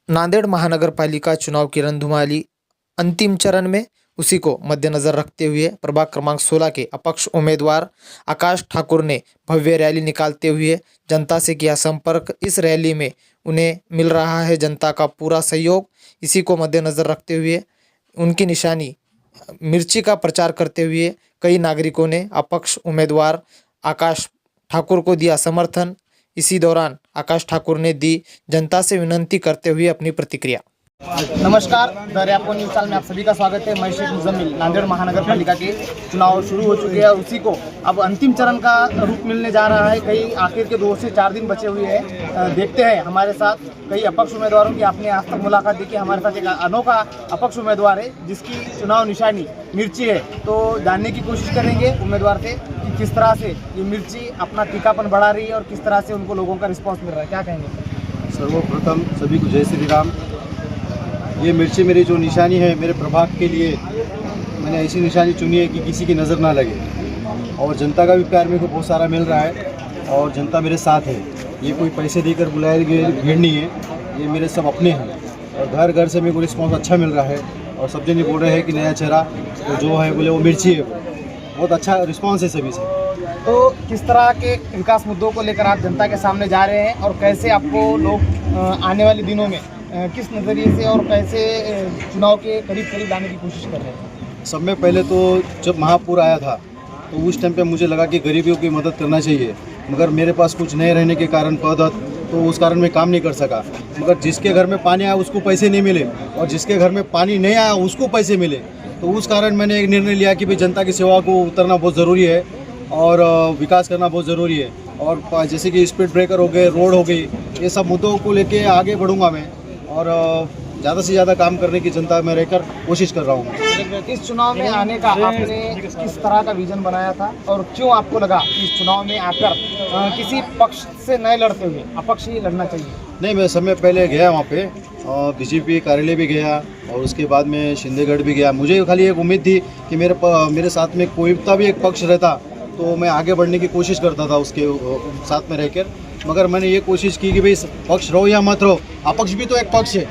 नांदेड़ महानगर पालिका चुनाव की रणधुमाली अंतिम चरण में, उसी को मद्देनजर रखते हुए प्रभाग क्रमांक 16 के अपक्ष उम्मीदवार आकाश ठाकुर ने भव्य रैली निकालते हुए जनता से किया संपर्क। इस रैली में उन्हें मिल रहा है जनता का पूरा सहयोग। इसी को मद्देनजर रखते हुए उनकी निशानी मिर्ची का प्रचार करते हुए कई नागरिकों ने अपक्ष उम्मीदवार आकाश ठाकुर को दिया समर्थन। इसी दौरान आकाश ठाकुर ने दी जनता से विनंती करते हुए अपनी प्रतिक्रिया। नमस्कार, दरियापुर न्यूज़ चैनल में आप सभी का स्वागत है। मैं शेख मुजम्मिल। नांदेड़ महानगर पालिका के चुनाव शुरू हो चुके हैं और उसी को अब अंतिम चरण का रूप मिलने जा रहा है। कई आखिर के 2 से 4 दिन बचे हुए हैं। देखते हैं हमारे साथ कई अपक्ष उम्मीदवारों की आपने आज तक मुलाकात देखी। हमारे साथ एक अनोखा अपक्ष उम्मीदवार है जिसकी चुनाव निशानी मिर्ची है। तो जानने की कोशिश करेंगे उम्मीदवार से कि किस तरह से ये मिर्ची अपना तीखापन बढ़ा रही है और किस तरह से उनको लोगों का रिस्पॉन्स मिल रहा है। क्या कहेंगे? सर्वप्रथम सभी को जय श्री राम। ये मिर्ची मेरी जो निशानी है, मेरे प्रभाग के लिए मैंने ऐसी निशानी चुनी है कि किसी की नज़र ना लगे और जनता का भी प्यार मेरे को बहुत सारा मिल रहा है और जनता मेरे साथ है। ये कोई पैसे देकर बुलाए गए भीड़ नहीं है, ये मेरे सब अपने हैं और घर घर से मेरे को रिस्पॉन्स अच्छा मिल रहा है और सब जन ये बोल रहे हैं कि नया चेहरा तो जो है बोले वो मिर्ची है। बहुत अच्छा रिस्पॉन्स है सभी से। तो किस तरह के विकास मुद्दों को लेकर आप जनता के सामने जा रहे हैं और कैसे आपको लोग आने वाले दिनों में किस नज़रिए से और कैसे चुनाव के करीब करीब लाने की कोशिश कर रहे हैं? सब में पहले तो जब महापुर आया था तो उस टाइम पे मुझे लगा कि गरीबियों की मदद करना चाहिए, मगर मेरे पास कुछ नहीं रहने के कारण पद तो उस कारण मैं काम नहीं कर सका। मगर जिसके घर में पानी आया उसको पैसे नहीं मिले और जिसके घर में पानी नहीं आया उसको पैसे मिले। तो उस कारण मैंने एक निर्णय लिया कि भाई जनता की सेवा को उतरना बहुत ज़रूरी है और विकास करना बहुत ज़रूरी है। और जैसे कि स्पीड ब्रेकर हो गए, रोड हो गई, ये सब मुद्दों को लेके आगे बढ़ूँगा मैं और ज़्यादा से ज़्यादा काम करने की जनता में रहकर कोशिश कर रहा हूँ। इस चुनाव में आने का आपने किस तरह का विजन बनाया था और क्यों आपको लगा कि इस चुनाव में आकर किसी पक्ष से नहीं लड़ते हुए अपक्ष ही लड़ना चाहिए? नहीं, मैं समय पहले गया वहाँ पे बीजेपी कार्यालय भी गया और उसके बाद में शिंदेगढ़ भी गया। मुझे खाली एक उम्मीद थी कि मेरे साथ में कोई भी एक पक्ष रहता तो मैं आगे बढ़ने की कोशिश करता था उसके साथ में रहकर। मगर मैंने ये कोशिश की कि भाई पक्ष रहो या मत रहो, अपक्ष भी तो एक पक्ष है।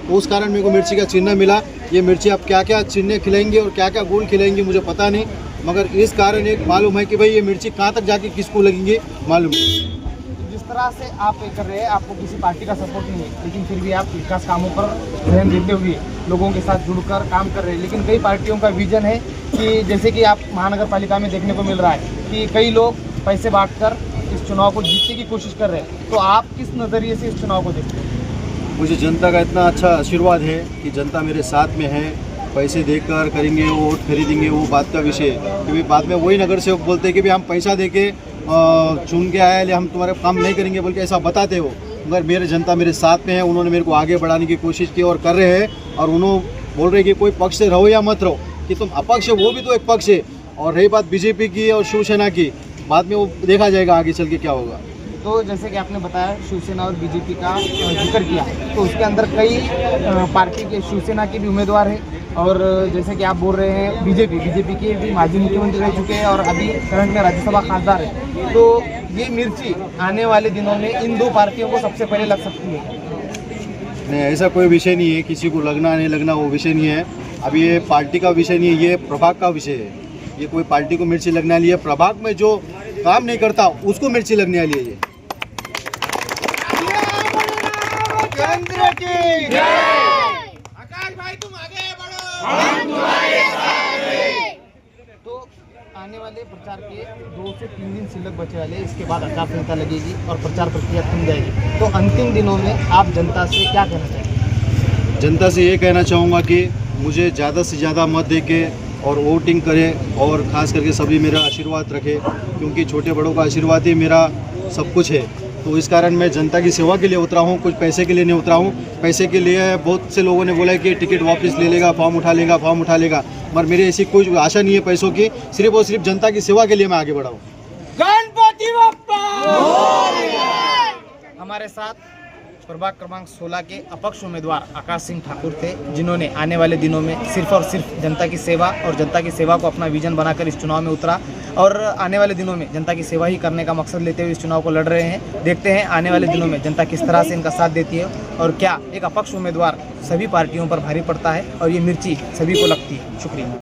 तो उस कारण मेरे को मिर्ची का चिन्ह मिला। ये मिर्ची अब क्या क्या चिन्ह खिलाएंगे और क्या क्या गुण खिलाएंगे मुझे पता नहीं, मगर इस कारण एक मालूम है कि भाई ये मिर्ची कहाँ तक जाके किसको लगेंगे मालूम। जिस तरह से आप ये कर रहे हैं, आपको किसी पार्टी का सपोर्ट नहीं है, लेकिन फिर भी आप विकास कामों पर ध्यान देते हुए लोगों के साथ जुड़कर काम कर रहे हैं। लेकिन कई पार्टियों का विजन है कि जैसे कि आप महानगर पालिका में देखने को मिल रहा है कि कई लोग पैसे बांटकर इस चुनाव को जीतने की कोशिश कर रहे हैं। तो आप किस नज़रिए से इस चुनाव को देखते हैं? मुझे जनता का इतना अच्छा आशीर्वाद है कि जनता मेरे साथ में है। पैसे देकर करेंगे वो वोट खरीदेंगे वो बात का विषय है, क्योंकि बाद में वही नगर सेवक बोलते हैं कि भाई हम पैसा दे के चुन के आए ले हम तुम्हारे काम नहीं करेंगे बोल के ऐसा बताते हो। मगर मेरे जनता मेरे साथ में है, उन्होंने मेरे को आगे बढ़ाने की कोशिश की और कर रहे हैं और उन्होंने बोल रहे कि कोई पक्ष से रहो या मत रहो, कि तुम अपक्ष है वो भी तो एक पक्ष है। और रही बात बीजेपी की और शिवसेना की, बाद में वो देखा जाएगा आगे चल के क्या होगा। तो जैसे कि आपने बताया शिवसेना और बीजेपी का जिक्र किया, तो उसके अंदर कई पार्टी के शिवसेना के भी उम्मीदवार हैं और जैसे कि आप बोल रहे हैं बीजेपी के भी माजी मुख्यमंत्री रह चुके हैं और अभी करंट में राज्यसभा खासदार है। तो ये मिर्ची आने वाले दिनों में इन 2 पार्टियों को सबसे पहले लग सकती है? नहीं, ऐसा कोई विषय नहीं है, किसी को लगना नहीं लगना वो विषय नहीं है। अभी ये पार्टी का विषय नहीं है, ये प्रभाग का विषय है। ये कोई पार्टी को मिर्ची लगने वाली है, प्रभाग में जो काम नहीं करता उसको मिर्ची लगने वाली है। ये आकाश भाई तुम आगे बढ़ो, हम तुम्हारे साथ हैं। तो आने वाले प्रचार के 2 से 3 दिन सिलक बचे वाले, इसके बाद आचार संहिता लगेगी और प्रचार प्रक्रिया थम जाएगी। तो अंतिम दिनों में आप जनता से क्या कहना चाहेंगे? जनता से ये कहना चाहूँगा कि मुझे ज़्यादा से ज़्यादा मत दे के और वोटिंग करें और ख़ास करके सभी मेरा आशीर्वाद रखें, क्योंकि छोटे बड़ों का आशीर्वाद ही मेरा सब कुछ है। तो इस कारण मैं जनता की सेवा के लिए उतरा हूँ, कुछ पैसे के लिए नहीं उतरा हूँ। पैसे के लिए बहुत से लोगों ने बोला कि टिकट वापस ले लेगा, फॉर्म उठा लेगा, मगर मेरी ऐसी कोई आशा नहीं है पैसों की। सिर्फ और सिर्फ जनता की सेवा के लिए मैं आगे बढ़ा हूँ। गणपति बप्पा। हमारे साथ प्रभाग क्रमांक 16 के अपक्ष उम्मीदवार आकाश सिंह ठाकुर थे, जिन्होंने आने वाले दिनों में सिर्फ और सिर्फ जनता की सेवा और जनता की सेवा को अपना विजन बनाकर इस चुनाव में उतरा। और आने वाले दिनों में जनता की सेवा ही करने का मकसद लेते हुए इस चुनाव को लड़ रहे हैं। देखते हैं आने वाले दिनों में जनता किस तरह से इनका साथ देती है और क्या एक अपक्ष उम्मीदवार सभी पार्टियों पर भारी पड़ता है और ये मिर्ची सभी को लगती है। शुक्रिया।